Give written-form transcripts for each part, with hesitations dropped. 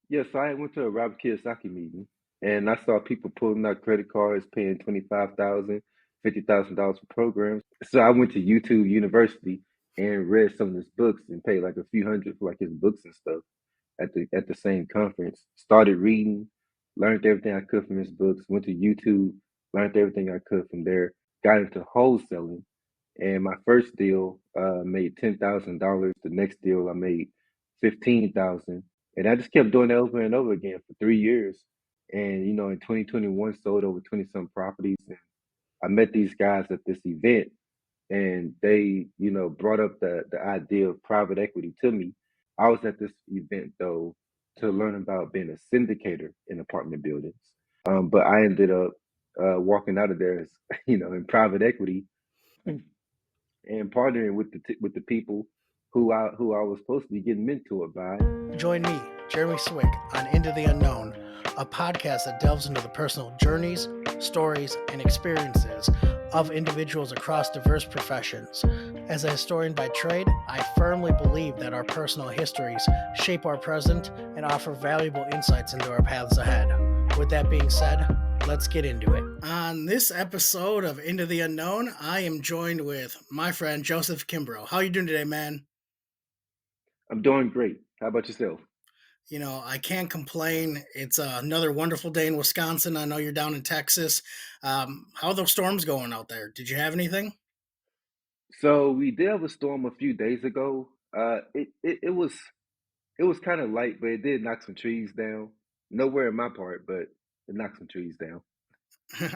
Yeah, so I went to a Robert Kiyosaki meeting and I saw people pulling out credit cards, paying 25,000, $50,000 for programs. So I went to YouTube University and read some of his books and paid like a few hundred for like his books and stuff at the same conference. Started reading, learned everything I could from his books, went to YouTube, learned everything I could from there, got into wholesaling. And my first deal made $10,000. The next deal I made 15,000, and I just kept doing it over and over again for 3 years. And in 2021, sold over 20 some properties. And I met these guys at this event, and they brought up the idea of private equity to me. I was at this event though to learn about being a syndicator in apartment buildings, but I ended up walking out of there as in private equity and partnering with the people who I was supposed to be getting mentored by. Join me, Jeremy Swick, on Into the Unknown, a podcast that delves into the personal journeys, stories, and experiences of individuals across diverse professions. As a historian by trade, I firmly believe that our personal histories shape our present and offer valuable insights into our paths ahead. With that being said, let's get into it. On this episode of Into the Unknown, I am joined with my friend Joseph Kimbrough. How are you doing today, man? I'm doing great. How about yourself? I can't complain. It's another wonderful day in Wisconsin. I know you're down in Texas. How are those storms going out there? Did you have anything? So we did have a storm a few days ago. It was kind of light, but it did knock some trees down. Nowhere in my part, but it knocked some trees down.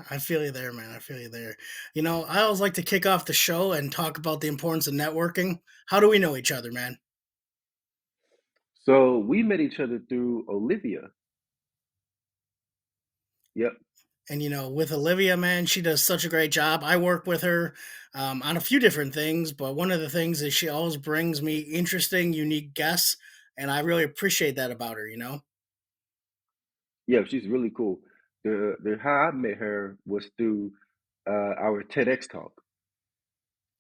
I feel you there, man. I feel you there. I always like to kick off the show and talk about the importance of networking. How do we know each other, man? So we met each other through Olivia. Yep. And with Olivia, man, she does such a great job. I work with her on a few different things, but one of the things is she always brings me interesting, unique guests, and I really appreciate that about her. Yeah, she's really cool. The how I met her was through our TEDx talk.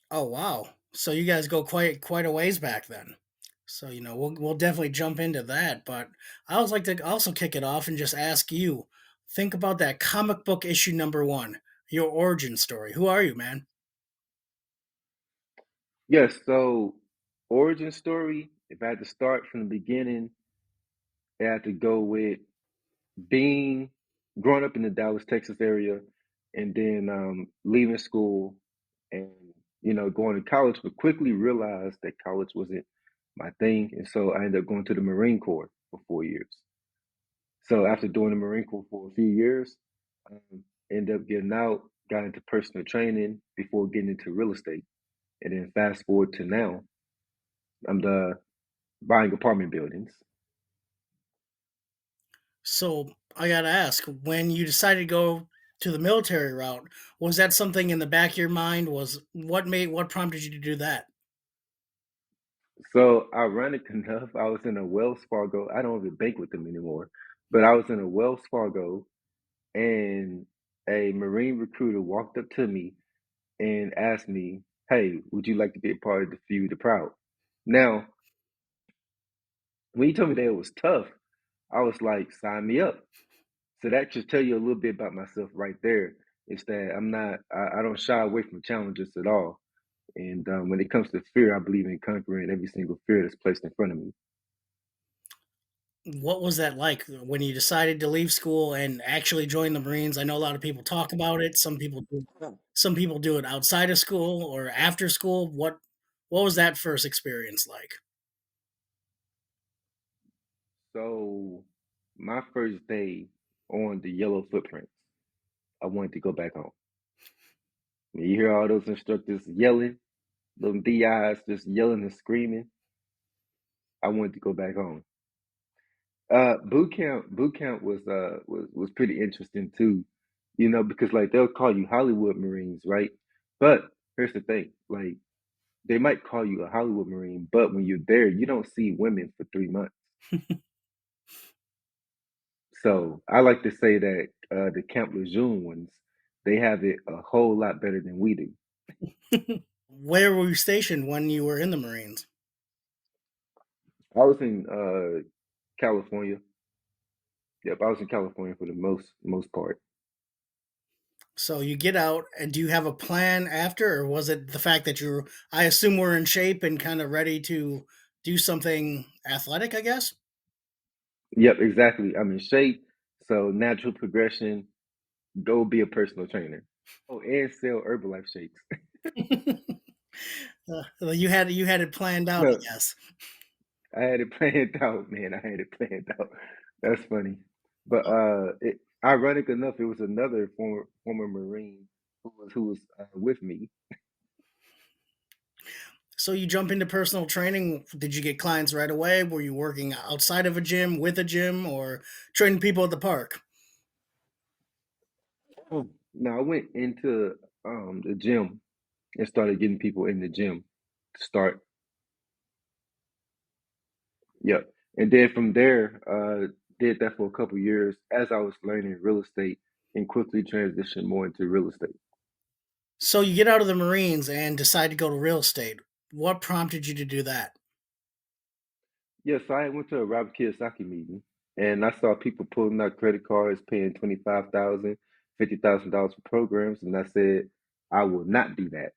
Oh wow! So you guys go quite a ways back then. So we'll definitely jump into that. But I always like to also kick it off and just ask you, think about that comic book issue number one, your origin story. Who are you, man? Yes, so origin story, if I had to start from the beginning, I had to go with being growing up in the Dallas, Texas area, and then leaving school and going to college, but quickly realized that college wasn't my thing, and so I ended up going to the Marine Corps for 4 years. So after doing the Marine Corps for a few years, ended up getting out, got into personal training before getting into real estate, and then fast forward to now, I'm the buying apartment buildings. So I gotta ask, when you decided to go to the military route, was that something in the back of your mind? Was what prompted you to do that? So ironic enough, I was in a Wells Fargo. I don't even bank with them anymore, but I was in a Wells Fargo, and a Marine recruiter walked up to me and asked me, "Hey, would you like to be a part of the Few the Proud?" Now, when he told me that it was tough, I was like, "Sign me up." So that should tell you a little bit about myself right there. Is that I don't shy away from challenges at all. And when it comes to fear, I believe in conquering every single fear that's placed in front of me. What was that like when you decided to leave school and actually join the Marines? I know a lot of people talk about it. Some people do it outside of school or after school. What was that first experience like? So my first day on the yellow footprints, I wanted to go back home. When you hear all those instructors yelling, them DIs just yelling and screaming, I wanted to go back home. Boot camp was pretty interesting too, because like they'll call you Hollywood Marines, right? But here's the thing, like they might call you a Hollywood Marine, but when you're there, you don't see women for 3 months. So I like to say that the Camp Lejeune ones, they have it a whole lot better than we do. Where were you stationed when you were in the Marines? I was in California. Yep, I was in California for the most part. So you get out, and do you have a plan after, or was it the fact that you're, I assume, we're in shape and kind of ready to do something athletic, I guess? Yep, exactly. I'm in shape, so natural progression. Go be a personal trainer. Oh, and sell Herbalife shakes. Well, you had it planned out, I No, guess. I had it planned out, man. I had it planned out. That's funny. But ironic enough, it was another former Marine who was with me. So you jump into personal training. Did you get clients right away? Were you working outside of a gym, with a gym, or training people at the park? Now I went into the gym and started getting people in the gym to start. Yep. And then from there, did that for a couple years as I was learning real estate and quickly transitioned more into real estate. So you get out of the Marines and decide to go to real estate. What prompted you to do that? Yes, I went to a Robert Kiyosaki meeting and I saw people pulling out credit cards, paying 25,000, $50,000 for programs, and I said, I will not do that.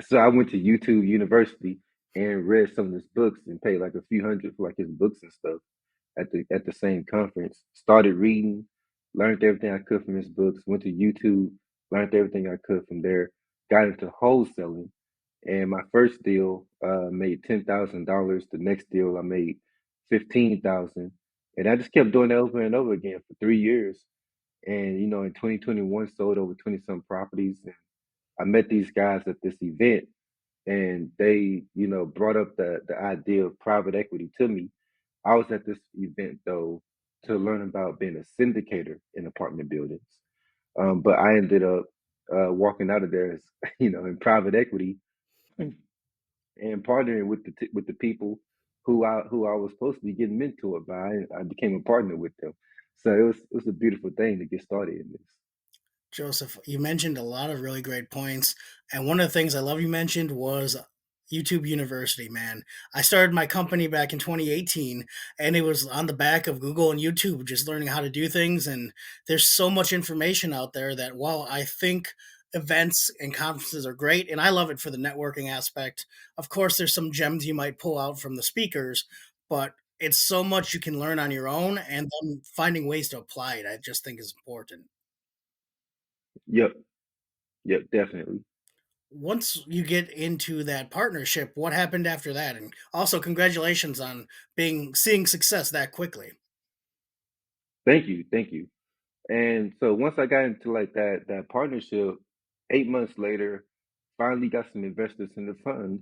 So I went to YouTube University and read some of his books and paid like a few hundred for like his books and stuff at the same conference. Started reading, learned everything I could from his books, went to YouTube, learned everything I could from there, got into wholesaling. And my first deal made $10,000. The next deal I made 15,000. And I just kept doing that over and over again for 3 years. And in 2021 sold over 20 some properties. And I met these guys at this event and they, brought up the idea of private equity to me. I was at this event though to learn about being a syndicator in apartment buildings. But I ended up walking out of there as, in private equity and partnering with the people who I was supposed to be getting mentored by. I became a partner with them. So it was a beautiful thing to get started in this. Joseph, you mentioned a lot of really great points. And one of the things I love you mentioned was YouTube University, man. I started my company back in 2018, and it was on the back of Google and YouTube, just learning how to do things. And there's so much information out there that while I think events and conferences are great, and I love it for the networking aspect, of course, there's some gems you might pull out from the speakers, but it's so much you can learn on your own, and then finding ways to apply it, I just think is important. Yep, yep, definitely. Once you get into that partnership, what happened after that? And also, congratulations on being seeing success that quickly. Thank you, thank you. And so once I got into like that partnership, 8 months later, finally got some investors in the fund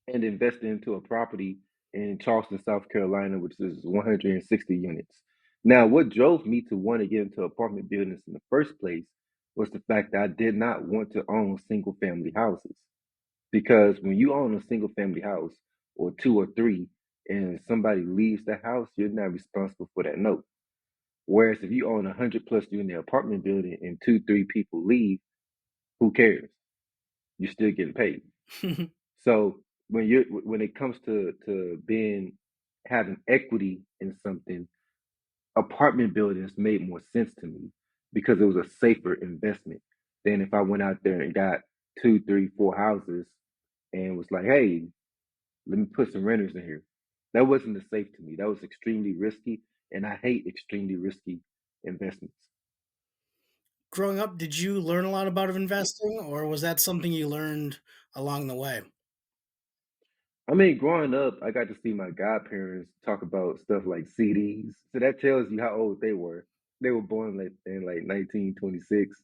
and invested into a property in Charleston, South Carolina, which is 160 units. Now, what drove me to want to get into apartment buildings in the first place was the fact that I did not want to own single family houses. Because when you own a single family house or two or three, and somebody leaves the house, you're not responsible for that note. Whereas if you own 100 plus unit apartment building and two, three people leave, who cares? You're still getting paid. So when it comes to being having equity in something, apartment buildings made more sense to me because it was a safer investment than if I went out there and got two, three, four houses and was like, hey, let me put some renters in here. That wasn't as safe to me. That was extremely risky, and I hate extremely risky investments. Growing up, did you learn a lot about investing, or was that something you learned along the way? I mean, growing up, I got to see my godparents talk about stuff like CDs. So that tells you how old they were. They were born like in like 1926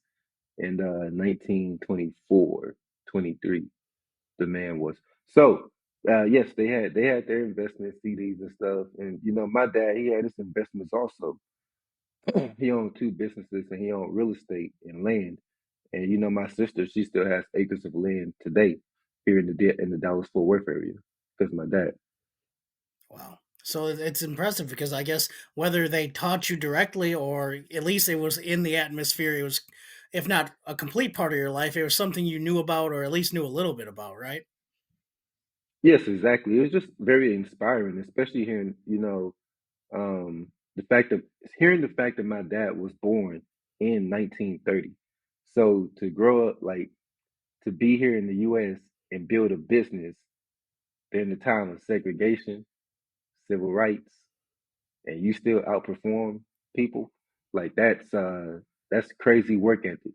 and 1924, 23. The man was. So, yes, they had their investment CDs and stuff. And my dad, he had his investments also. He owned two businesses and he owned real estate and land. And my sister, she still has acres of land today here in the Dallas Fort Worth area because of my dad. Wow. So it's impressive because I guess whether they taught you directly or at least it was in the atmosphere, it was, if not a complete part of your life, it was something you knew about or at least knew a little bit about, right? Yes, exactly. It was just very inspiring, especially hearing, The fact of hearing the fact that my dad was born in 1930. So to grow up like to be here in the US and build a business during the time of segregation, civil rights, and you still outperform people, like that's crazy work ethic.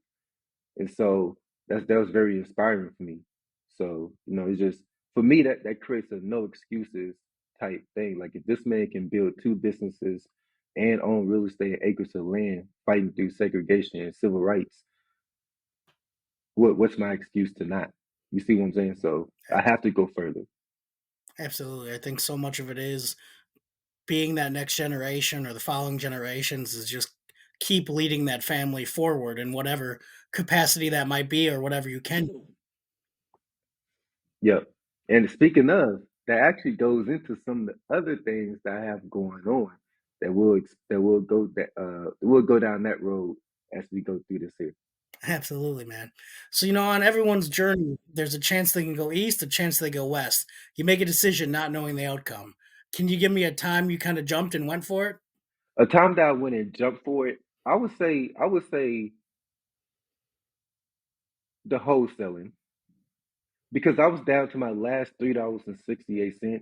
And so that was very inspiring for me. So, it's just for me that creates a no excuses type thing. Like if this man can build two businesses and own real estate and acres of land fighting through segregation and civil rights, what's my excuse to not? You see what I'm saying? So I have to go further. Absolutely. I think so much of it is being that next generation or the following generations is just keep leading that family forward in whatever capacity that might be or whatever you can do. Yep. And speaking of, that actually goes into some of the other things that I have going on that will go down that road as we go through this here. Absolutely, man. So, on everyone's journey, there's a chance they can go east, a chance they go west. You make a decision not knowing the outcome. Can you give me a time you kind of jumped and went for it? A time that I went and jumped for it, I would say the wholesaling because I was down to my last $3.68.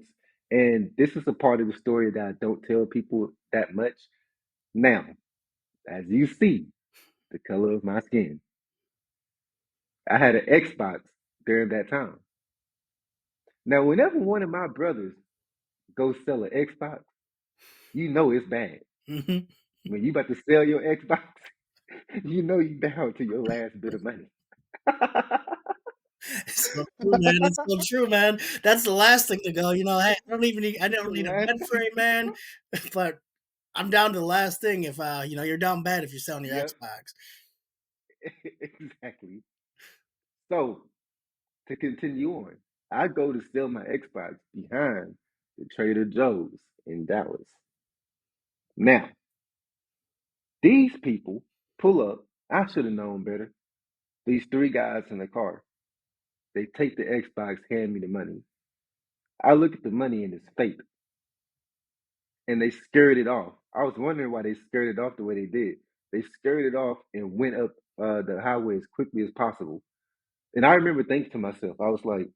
And this is a part of the story that I don't tell people that much. Now, as you see, the color of my skin, I had an Xbox during that time. Now, whenever one of my brothers goes sell an Xbox, you know it's bad. Hmm. When you about to sell your Xbox, you know you down to your last bit of money. It's so true, man. It's so true, man. That's the last thing to go. Hey, I It's the don't need a last bed frame, man. But I'm down to the last thing. If you're down bad if you're selling your Yep, Xbox. exactly. So to continue on, I go to sell my Xbox behind the Trader Joe's in Dallas. Now, these people pull up. I should have known better. These three guys in the car. They take the Xbox, hand me the money. I look at the money and it's fake, and they scared it off. I was wondering why they scared it off the way they did. They scared it off and went up the highway as quickly as possible. And I remember thinking to myself, I was like,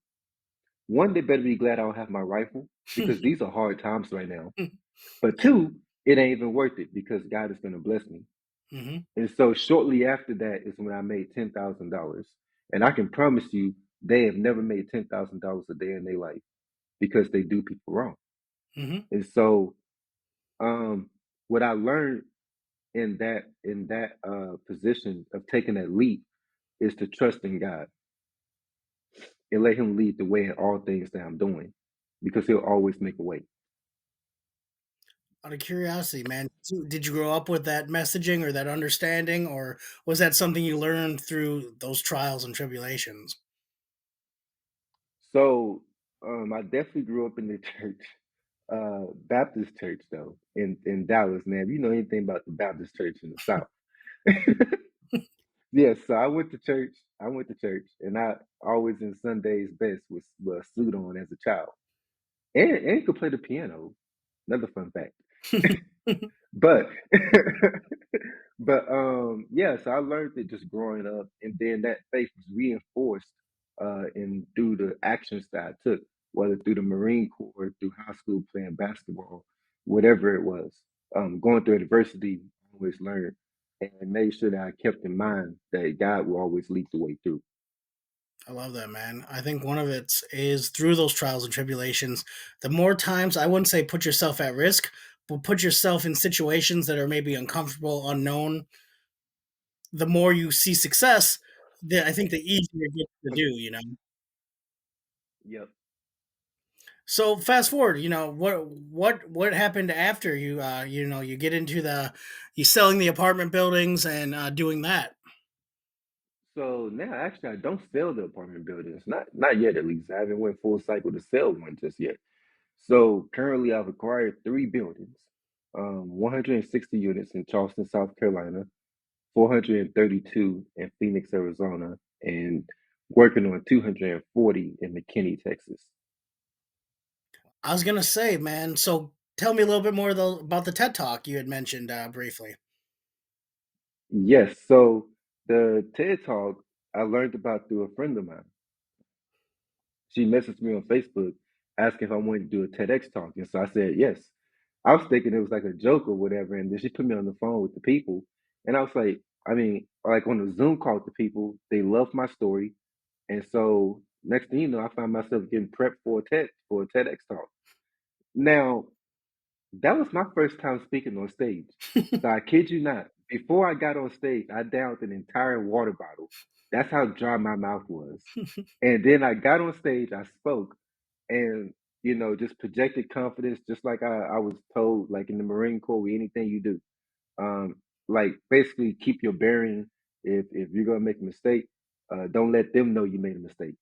one, they better be glad I don't have my rifle because these are hard times right now. But two, it ain't even worth it because God is going to bless me. Hmm. And so shortly after that is when I made $10,000. And I can promise you, they have never made $10,000 a day in their life because they do people wrong. Hmm. And so, what I learned in that position of taking that leap is to trust in God and let Him lead the way in all things that I'm doing, because He'll always make a way. Out of curiosity, man, did you grow up with that messaging or that understanding, or was that something you learned through those trials and tribulations? So, I definitely grew up in the church, Baptist church though, in Dallas. Man, if you know anything about the Baptist church in the South, yes. So I went to church. I went to church, and I always in Sunday's best with a suit on as a child, and could play the piano. Another fun fact. But yeah, so I learned it just growing up, and then that faith was reinforced in through the actions that I took, whether through the Marine Corps, through high school playing basketball, whatever it was. Going through adversity, I always learned and made sure that I kept in mind that God will always lead the way through. I love that, man. I think one of it is through those trials and tribulations. The more times, I wouldn't say put yourself at risk, but put yourself in situations that are maybe uncomfortable, unknown. The more you see success, I think the easier it gets to do. Yep. So fast forward, what happened after you get into you selling the apartment buildings and doing that. So now, actually, I don't sell the apartment buildings. Not yet, at least. I haven't went full cycle to sell one just yet. So currently, I've acquired three buildings, 160 units in Charleston, South Carolina, 432 in Phoenix, Arizona, and working on 240 in McKinney, Texas. I was gonna say, man. So Tell me a little bit more though about the TED Talk you had mentioned briefly. Yes, so the TED Talk I learned about through a friend of mine. She messaged me on Facebook asking if I wanted to do a TEDx talk. And so I said yes. I was thinking it was like a joke or whatever. And then she put me on the phone with the people. And I was like, I mean, like on the Zoom call with the people, they loved my story. And so next thing you know, I found myself getting prepped for a TEDx talk. Now, that was my first time speaking on stage. So I kid you not, before I got on stage, I downed an entire water bottle. That's how dry my mouth was. And then I got on stage, I spoke, and just projected confidence, just like I was told, like in the Marine Corps, with anything you do. Um, like basically keep your bearing. If you're gonna make a mistake, don't let them know you made a mistake.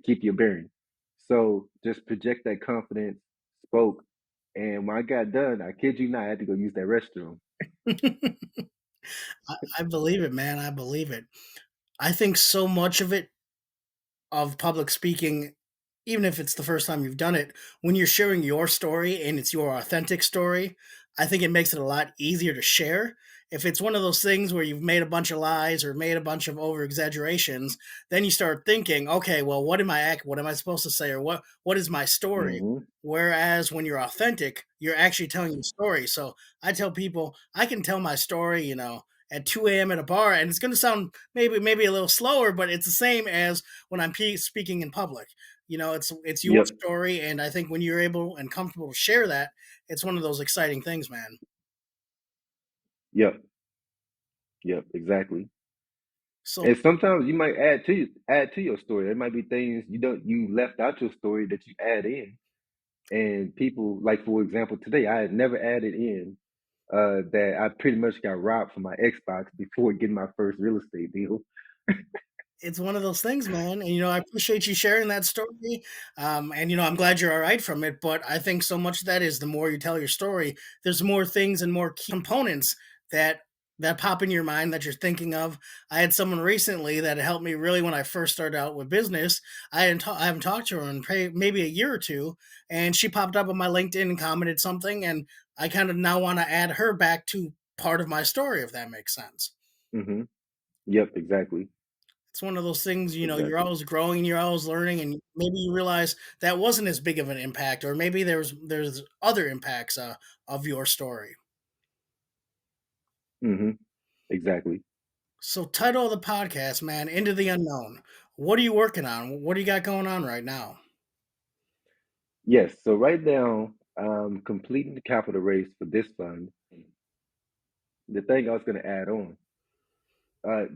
Keep your bearing. So just project that confidence, spoke, and when I got done, I kid you not, I had to go use that restroom. I believe it, man. I believe it. I think so much of public speaking, even if it's the first time you've done it, when you're sharing your story and it's your authentic story, I think it makes it a lot easier to share. If it's one of those things where you've made a bunch of lies or made a bunch of over exaggerations, then you start thinking, okay, well, what am I supposed to say, or what is my story? Hmm. Whereas when you're authentic, you're actually telling your story. So I tell people I can tell my story, at 2 a.m. at a bar, and it's going to sound maybe a little slower, but it's the same as when I'm speaking in public. It's your Yep, story, and I think when you're able and comfortable to share that, it's one of those exciting things, man. yep, yep, exactly. So And sometimes you might add to your story. There might be things you left out your story that you add in, and people like, for example, today I had never added in that I pretty much got robbed from my Xbox before getting my first real estate deal. it's one of those things, man. And I appreciate you sharing that story. And I'm glad you're all right from it. But I think so much of that is the more you tell your story, there's more things and more key components that pop in your mind that you're thinking of. I had someone recently that helped me really when I first started out with business. I haven't talked to her in maybe a year or two, and she popped up on my LinkedIn and commented something, and I kind of now want to add her back to part of my story, if that makes sense. Hmm. Yep, exactly, It's one of those things, you're exactly. always growing and you're always learning, and maybe you realize that wasn't as big of an impact, or maybe there's other impacts of your story. Hmm. Exactly. So, title of the podcast, man, Into the Unknown. What are you working on? What do you got going on right now? Yes. So right now, completing the capital raise for this fund. The thing I was going to add on,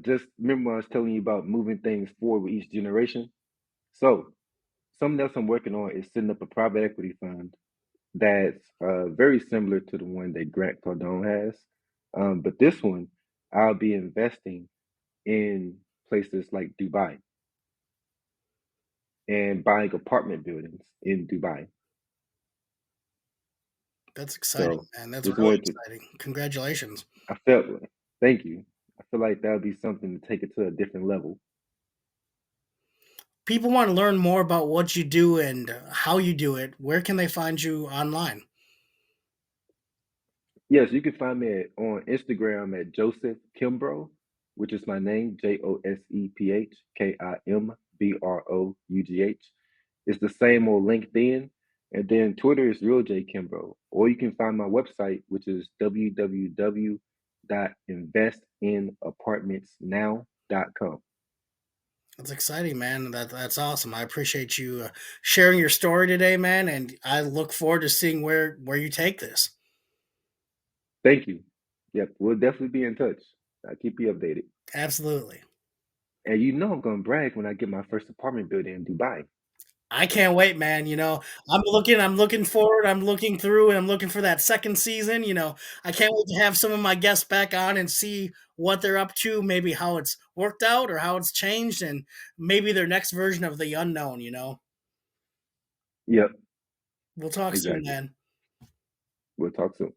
just remember I was telling you about moving things forward with each generation. So something else I'm working on is setting up a private equity fund that's very similar to the one that Grant Cardone has. But this one, I'll be investing in places like Dubai and buying apartment buildings in Dubai. That's exciting, So man. That's just really wanted to, exciting. Congratulations. I felt, thank you. I feel like that would be something to take it to a different level. People want to learn more about what you do and how you do it. Where can they find you online? Yes, you can find me on Instagram at Joseph Kimbrough, which is my name, JosepKimbrough. It's the same on LinkedIn. And then Twitter is Real J Kimbrough. Or you can find my website, which is www.investinapartmentsnow.com. That's exciting, man. That's awesome. I appreciate you sharing your story today, man, and I look forward to seeing where you take this. Thank you. Yep, we'll definitely be in touch. I'll keep you updated. Absolutely. And you know I'm gonna brag when I get my first apartment building in Dubai. I can't wait, man. I'm looking forward, I'm looking through, and I'm looking for that second season. I can't wait to have some of my guests back on and see what they're up to, maybe how it's worked out or how it's changed, and maybe their next version of the unknown. Yep, We'll talk soon, exactly. man. We'll talk soon.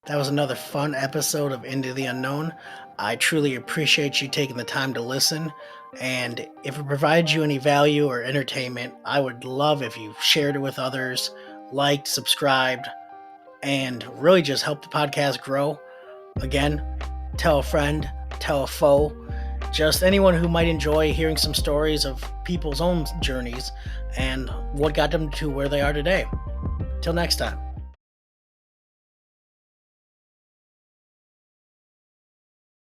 That was another fun episode of Into the Unknown. I truly appreciate you taking the time to listen. And if it provides you any value or entertainment, I would love if you shared it with others, liked, subscribed, and really just help the podcast grow. Again, tell a friend, tell a foe, just anyone who might enjoy hearing some stories of people's own journeys and what got them to where they are today. Till next time.